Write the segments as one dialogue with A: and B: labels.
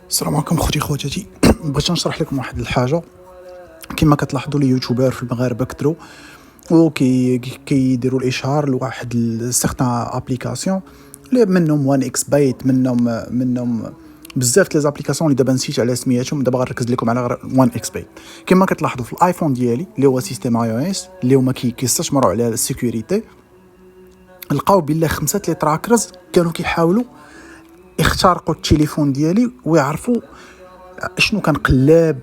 A: السلام عليكم خوتاتي. بغيت نشرح لكم واحد الحاجه. كما كتلاحظوا لي يوتيوبر في المغاربه كثروا كيديروا الاشهار لواحد سيغتان ابليكاسيون اللي منهم وان اكس بايت، منهم بزاف لي زابليكاسيون اللي دابا نسيت على سمياتهم. دابا غنركز لكم على غير وان اكس بايت. كما كتلاحظوا في الايفون ديالي اللي هو سيستم اي او اس اللي هما كيستثمروا على السيكوريتي، لقاو بلا 5 لي تراكرز كانوا كيحاولوا يخترقوا التليفون ديالي ويعرفوا شنو كنقلب،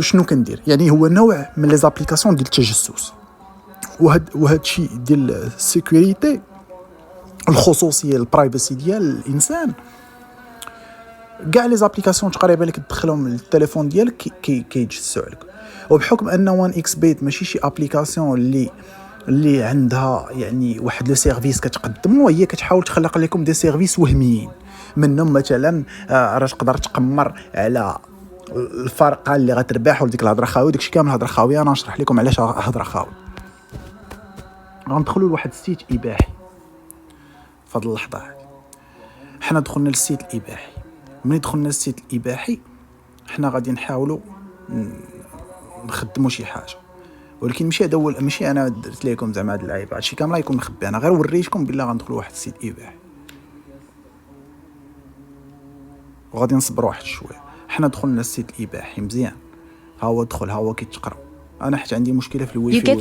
A: شنو كندير. يعني هو نوع من لي زابليكاسيون ديال التجسس. وهاد الشيء ديال السيكوريتي، الخصوصيه، البرايفسي ديال الانسان، كاع لي زابليكاسيون تقريبا اللي كتدخلهم للتليفون ديالك كيتجسسوا عليك. وبحكم ان وان اكس بيت ماشي شي ابليكاسيون اللي عندها يعني واحد لو سيرفيس كتقدمو، هي كتحاول تخلق لكم دي سيرفيس وهميين. منهم مثلا راه تقدر تقمر على الفرقه اللي غتربح وديك الهضره خاوي. داكشي كامل هضره خاويه، انا نشرح لكم علاش هضره خاوي. غندخلوا لواحد السيت اباحي في هذه اللحظه هذه. حنا دخلنا للسيت الاباحي. ملي دخلنا للسيت الاباحي حنا غادي نحاولوا نخدموا شي حاجه، ولكن ماشي انا درت لكم زعما هاد اللعيبه. هادشي كامل غيكون مخبي، انا غير وريتكم بلا غندخلوا واحد السيت اباحي وغادي نصبروا واحد شويه. حنا دخلنا للسيت الاباحي مزيان، ها هو دخل، ها هو كيتقرا. انا حيت عندي مشكله في الواي فاي.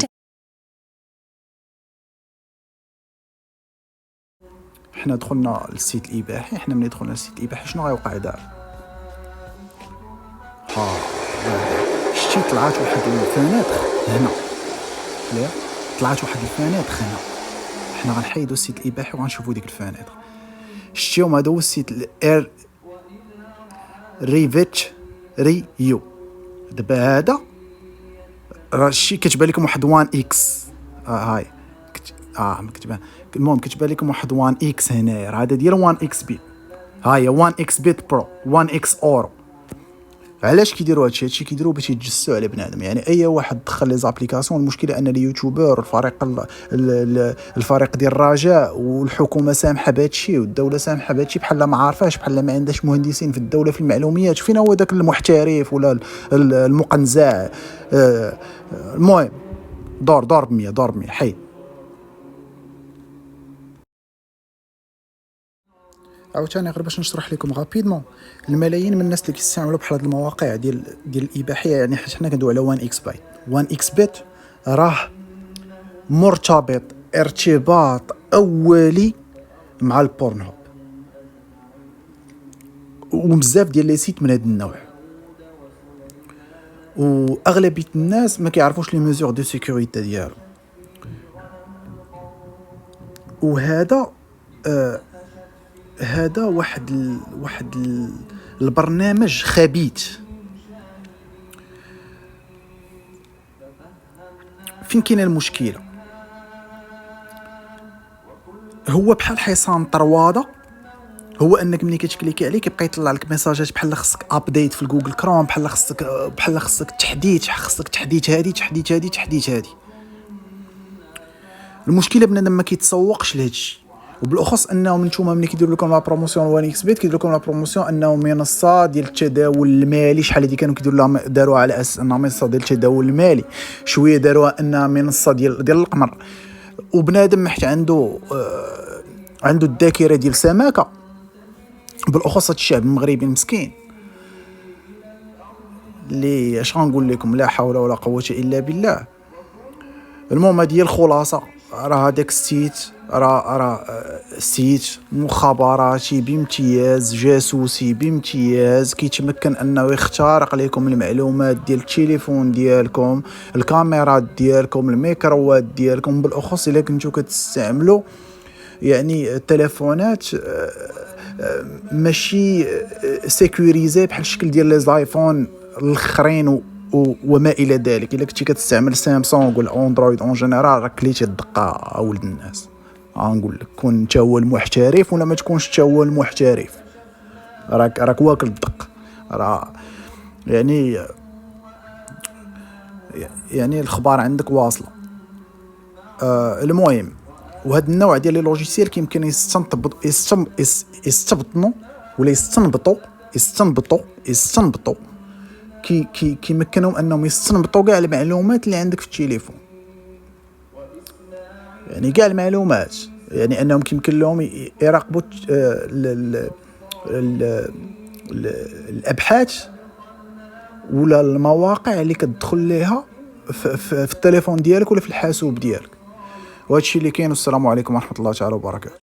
A: حنا دخلنا للسيت الاباحي. حنا ملي دخلنا للسيت الاباحي شنو غيوقع دابا؟ شتي طلعت واحد الفانيتر هنا، لا طلعت واحد الفانيتر هنا. حنا غنحيدوا السيت الاباحي وغنشوفوا ديك الفانيتر. شتيهم هذا هو السيت الاير ريفيتش ريو. دابا هذا راه شي كتبان لكم واحد وان اكس، هاي مكتبان. المهم كتبان لكم واحد وان اكس هنايا، راه هذا ديال وان اكس بي. هاهي وان اكس بيت برو، وان اكس اورو. علاش كيديروا هادشي كيديروا باش يتجسسوا على بنادم. يعني اي واحد دخل لي زابليكاسيون، المشكله ان اليوتيوبر الفريق ديال الرجاء والحكومه سامحه بهادشي والدوله سامحه بهادشي، بحال ما عارفاش، بحال ما عندهاش مهندسين في الدوله في المعلوميات. فين هو داك المحترف ولا المقنزع؟ المهم دور ب100 حي. عاوتاني غير باش نشرح لكم غابيدمون، الملايين من الناس اللي كيستعملوا بحال هاد المواقع ديال الاباحيه، يعني حنا كندويو على وان اكس بايت. وان اكس بيت راه مرتبط ارتباط اولي مع البورن هوب وبزاف ديال لي سيت من هذا النوع. واغلبيه الناس ما كيعرفوش لي ميزور دو سيكوريتي ديالو. وهذا هذا واحد البرنامج خبيث. فين كاينه المشكله؟ هو بحال حصان طرواده. هو انك ملي كتكليكي عليه كيبقى يطلع لك ميساجات بحال خصك ابديت في الجوجل كروم، بحال خصك تحديث هادي. المشكله بنادم ما كيتسوقش لهادشي. وبالاخص انهم نتوما ملي كيديروا لكم لا بروموسيون وان اكس بيت كيديروا لكم لا بروموسيون انه منصه ديال التداول المالي. شحال هذه كانوا كيديروا لها، داروها على اساس انها منصه ديال التداول المالي، شويه داروها انها منصه ديال القمر. وبنادم حتى عنده الذاكره ديال سماكه، بالاخص هذا الشعب المغربي المسكين اللي اش غنقول لكم، لا حول ولا قوه الا بالله. المهم هذه هي الخلاصه. راه هذاك السيت راه سيت مخابراتي بامتياز، جاسوسي بامتياز، كيتمكن انه يخترق لكم المعلومات ديال التليفون ديالكم، الكاميرات ديالكم، الميكروات ديالكم. بالاخص الا كنتو كتستعملوا يعني التليفونات ماشي سيكوريزي بحال الشكل ديال لي زايفون الاخرين وما الى ذلك. الا كنتي كتستعمل سامسونج ولا اندرويد اون جينيرال راك كليتي الدقه ولد الناس. غنقول لك كون انت هو المحترف ولا ما تكونش انت هو المحترف، راك واكل الدق. راه يعني الخبار عندك واصله. المهم، وهذا النوع ديال لي لوجيسيال كيمكن يستبطنوا ولا يستنبطوا كيمكنهم انهم يستنبطوا كاع المعلومات اللي عندك في التليفون. يعني كاع المعلومات، يعني انهم كيمكن لهم يراقبوا الابحاث ولا المواقع اللي كتدخل ليها في التليفون ديالك ولا في الحاسوب ديالك. وهذا الشيء اللي كاين. والسلام عليكم ورحمه الله تعالى وبركاته.